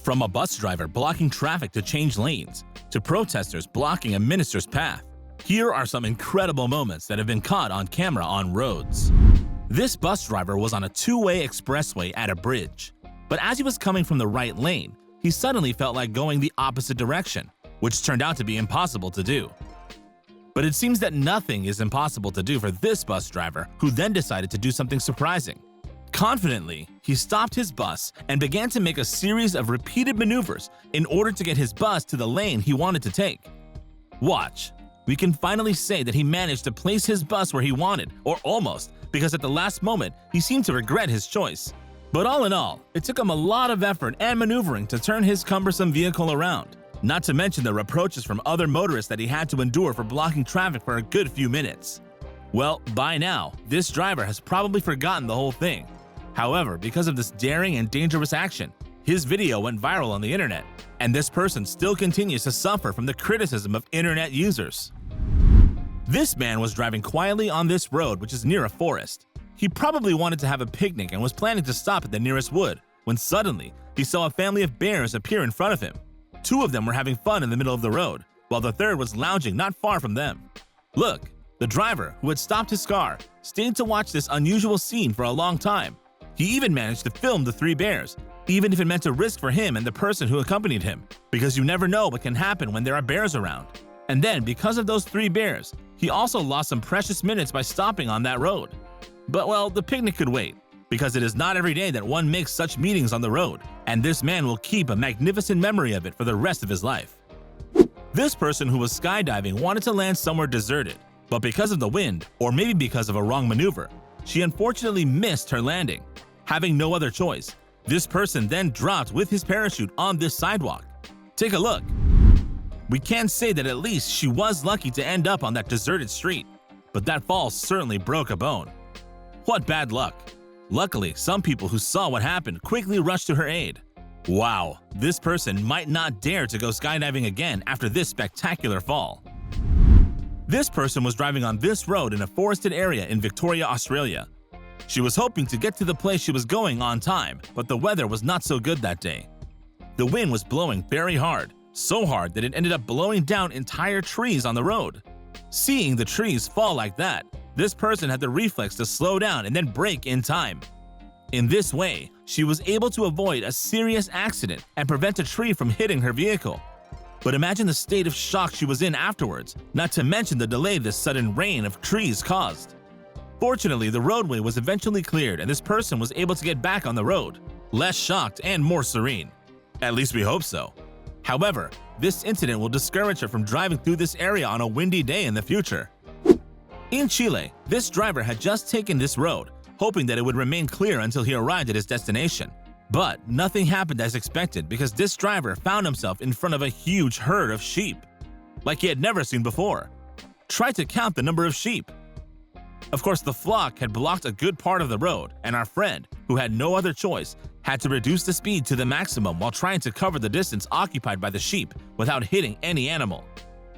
From a bus driver blocking traffic to change lanes, to protesters blocking a minister's path, here are some incredible moments that have been caught on camera on roads. This bus driver was on a two-way expressway at a bridge, but as he was coming from the right lane, he suddenly felt like going the opposite direction, which turned out to be impossible to do. But it seems that nothing is impossible to do for this bus driver, who then decided to do something surprising. Confidently, he stopped his bus and began to make a series of repeated maneuvers in order to get his bus to the lane he wanted to take. Watch. We can finally say that he managed to place his bus where he wanted, or almost, because at the last moment, he seemed to regret his choice. But all in all, it took him a lot of effort and maneuvering to turn his cumbersome vehicle around, not to mention the reproaches from other motorists that he had to endure for blocking traffic for a good few minutes. Well, by now, this driver has probably forgotten the whole thing. However, because of this daring and dangerous action, his video went viral on the internet, and this person still continues to suffer from the criticism of internet users. This man was driving quietly on this road, which is near a forest. He probably wanted to have a picnic and was planning to stop at the nearest wood, when suddenly, he saw a family of bears appear in front of him. Two of them were having fun in the middle of the road, while the third was lounging not far from them. Look, the driver, who had stopped his car, stayed to watch this unusual scene for a long time. He even managed to film the three bears, even if it meant a risk for him and the person who accompanied him, because you never know what can happen when there are bears around. And then, because of those three bears, he also lost some precious minutes by stopping on that road. But well, the picnic could wait, because it is not every day that one makes such meetings on the road, and this man will keep a magnificent memory of it for the rest of his life. This person who was skydiving wanted to land somewhere deserted, but because of the wind, or maybe because of a wrong maneuver, she unfortunately missed her landing. Having no other choice, this person then dropped with his parachute on this sidewalk. Take a look. We can say that at least she was lucky to end up on that deserted street, but that fall certainly broke a bone. What bad luck. Luckily, some people who saw what happened quickly rushed to her aid. Wow, this person might not dare to go skydiving again after this spectacular fall. This person was driving on this road in a forested area in Victoria, Australia. She was hoping to get to the place she was going on time, but the weather was not so good that day. The wind was blowing very hard, so hard that it ended up blowing down entire trees on the road. Seeing the trees fall like that, this person had the reflex to slow down and then brake in time. In this way, she was able to avoid a serious accident and prevent a tree from hitting her vehicle. But imagine the state of shock she was in afterwards, not to mention the delay this sudden rain of trees caused. Fortunately, the roadway was eventually cleared and this person was able to get back on the road, less shocked and more serene. At least we hope so. However, this incident will discourage her from driving through this area on a windy day in the future. In Chile, this driver had just taken this road, hoping that it would remain clear until he arrived at his destination. But nothing happened as expected because this driver found himself in front of a huge herd of sheep, like he had never seen before. Try to count the number of sheep. Of course, the flock had blocked a good part of the road, and our friend, who had no other choice, had to reduce the speed to the maximum while trying to cover the distance occupied by the sheep without hitting any animal.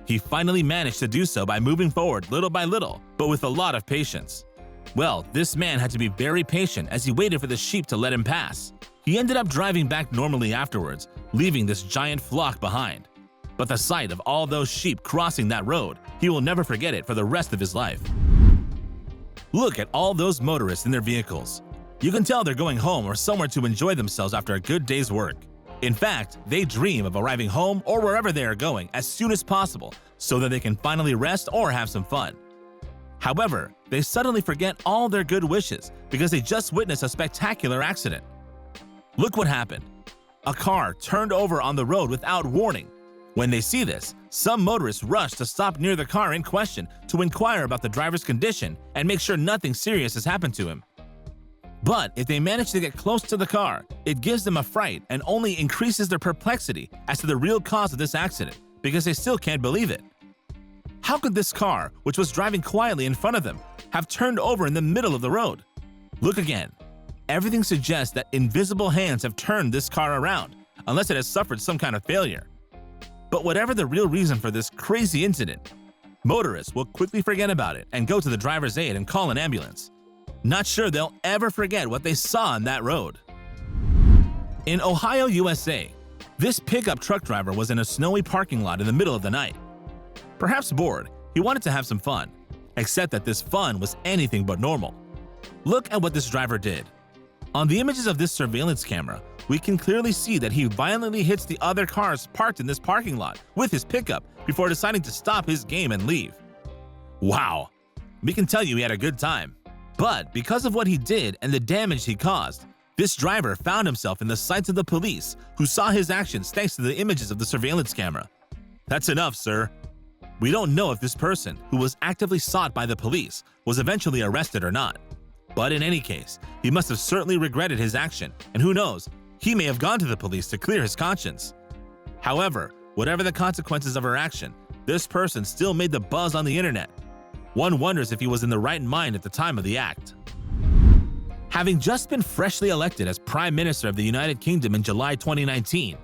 He finally managed to do so by moving forward little by little, but with a lot of patience. Well, this man had to be very patient as he waited for the sheep to let him pass. He ended up driving back normally afterwards, leaving this giant flock behind. But the sight of all those sheep crossing that road, he will never forget it for the rest of his life. Look at all those motorists in their vehicles. You can tell they're going home or somewhere to enjoy themselves after a good day's work. In fact, they dream of arriving home or wherever they are going as soon as possible so that they can finally rest or have some fun. However, they suddenly forget all their good wishes because they just witnessed a spectacular accident. Look what happened. A car turned over on the road without warning. When they see this, some motorists rush to stop near the car in question to inquire about the driver's condition and make sure nothing serious has happened to him. But if they manage to get close to the car, it gives them a fright and only increases their perplexity as to the real cause of this accident because they still can't believe it. How could this car, which was driving quietly in front of them, have turned over in the middle of the road? Look again. Everything suggests that invisible hands have turned this car around, unless it has suffered some kind of failure. But whatever the real reason for this crazy incident, motorists will quickly forget about it and go to the driver's aid and call an ambulance. Not sure they'll ever forget what they saw on that road. In Ohio, USA, This pickup truck driver was in a snowy parking lot in the middle of the night. Perhaps bored, he wanted to have some fun, except that this fun was anything but normal. Look at what this driver did. On the images of this surveillance camera, we can clearly see that he violently hits the other cars parked in this parking lot with his pickup before deciding to stop his game and leave. Wow, we can tell you he had a good time. But because of what he did and the damage he caused, this driver found himself in the sights of the police, who saw his actions thanks to the images of the surveillance camera. That's enough, sir. We don't know if this person, who was actively sought by the police, was eventually arrested or not. But in any case, he must have certainly regretted his action, and who knows, he may have gone to the police to clear his conscience. However, whatever the consequences of her action, this person still made the buzz on the internet. One wonders if he was in the right mind at the time of the act. Having just been freshly elected as Prime Minister of the United Kingdom in July 2019,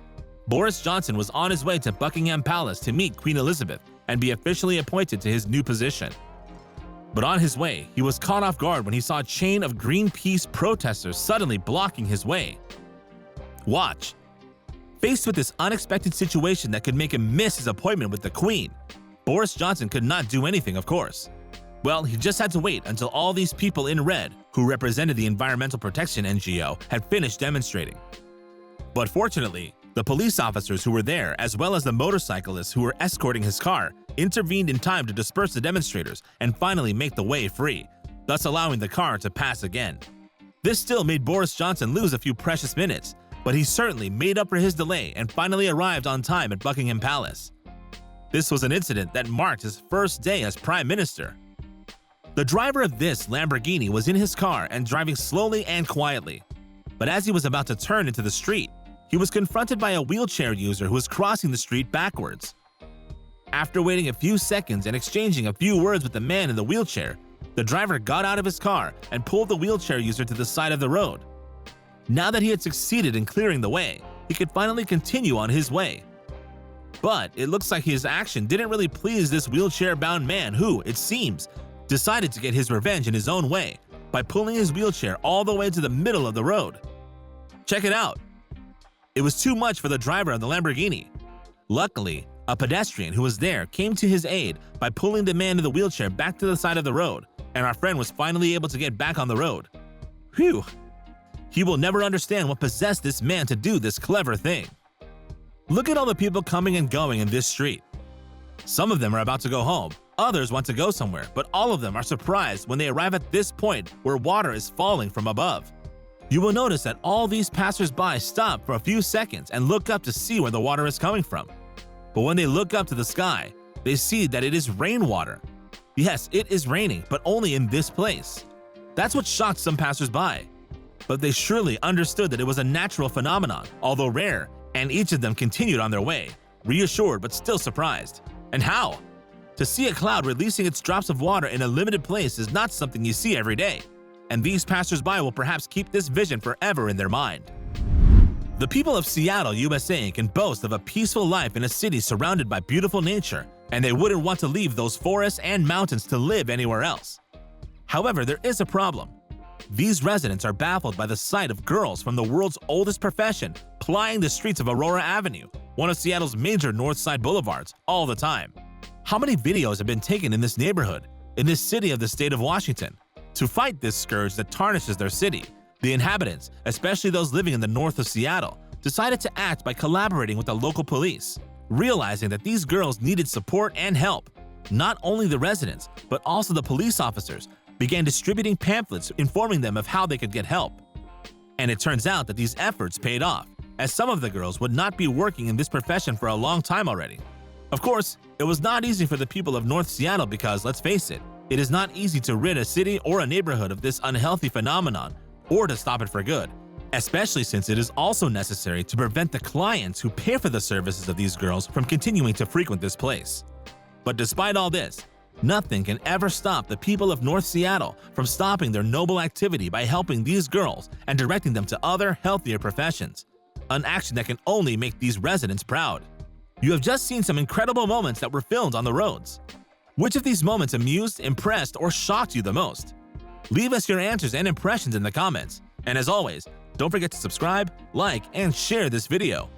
Boris Johnson was on his way to Buckingham Palace to meet Queen Elizabeth and be officially appointed to his new position. But on his way, he was caught off guard when he saw a chain of Greenpeace protesters suddenly blocking his way. Watch. Faced with this unexpected situation that could make him miss his appointment with the Queen, Boris Johnson could not do anything, of course. Well, he just had to wait until all these people in red, who represented the Environmental Protection NGO, had finished demonstrating. But fortunately, the police officers who were there, as well as the motorcyclists who were escorting his car, intervened in time to disperse the demonstrators and finally make the way free, thus allowing the car to pass again. This still made Boris Johnson lose a few precious minutes, but he certainly made up for his delay and finally arrived on time at Buckingham Palace. This was an incident that marked his first day as Prime Minister. The driver of this Lamborghini was in his car and driving slowly and quietly. But as he was about to turn into the street, he was confronted by a wheelchair user who was crossing the street backwards. After waiting a few seconds and exchanging a few words with the man in the wheelchair, the driver got out of his car and pulled the wheelchair user to the side of the road. Now that he had succeeded in clearing the way, he could finally continue on his way. But it looks like his action didn't really please this wheelchair-bound man who, it seems, decided to get his revenge in his own way by pulling his wheelchair all the way to the middle of the road. Check it out. It was too much for the driver of the Lamborghini. Luckily, a pedestrian who was there came to his aid by pulling the man in the wheelchair back to the side of the road, and our friend was finally able to get back on the road. Phew! He will never understand what possessed this man to do this clever thing. Look at all the people coming and going in this street. Some of them are about to go home, others want to go somewhere, but all of them are surprised when they arrive at this point where water is falling from above. You will notice that all these passers-by stop for a few seconds and look up to see where the water is coming from. But when they look up to the sky, they see that it is rainwater. Yes, it is raining, but only in this place. That's what shocked some passers-by. But they surely understood that it was a natural phenomenon, although rare, and each of them continued on their way, reassured but still surprised. And how? To see a cloud releasing its drops of water in a limited place is not something you see every day, and these passers-by will perhaps keep this vision forever in their mind. The people of Seattle, USA can boast of a peaceful life in a city surrounded by beautiful nature, and they wouldn't want to leave those forests and mountains to live anywhere else. However, there is a problem. These residents are baffled by the sight of girls from the world's oldest profession plying the streets of Aurora Avenue, one of Seattle's major North Side boulevards, all the time. How many videos have been taken in this neighborhood, in this city of the state of Washington? To fight this scourge that tarnishes their city, the inhabitants, especially those living in the north of Seattle, decided to act by collaborating with the local police, realizing that these girls needed support and help. Not only the residents, but also the police officers began distributing pamphlets informing them of how they could get help. And it turns out that these efforts paid off, as some of the girls would not be working in this profession for a long time already. Of course, it was not easy for the people of North Seattle because, let's face it, it is not easy to rid a city or a neighborhood of this unhealthy phenomenon or to stop it for good, especially since it is also necessary to prevent the clients who pay for the services of these girls from continuing to frequent this place. But despite all this, nothing can ever stop the people of North Seattle from stopping their noble activity by helping these girls and directing them to other, healthier professions, an action that can only make these residents proud. You have just seen some incredible moments that were filmed on the roads. Which of these moments amused, impressed, or shocked you the most? Leave us your answers and impressions in the comments. And as always, don't forget to subscribe, like, and share this video.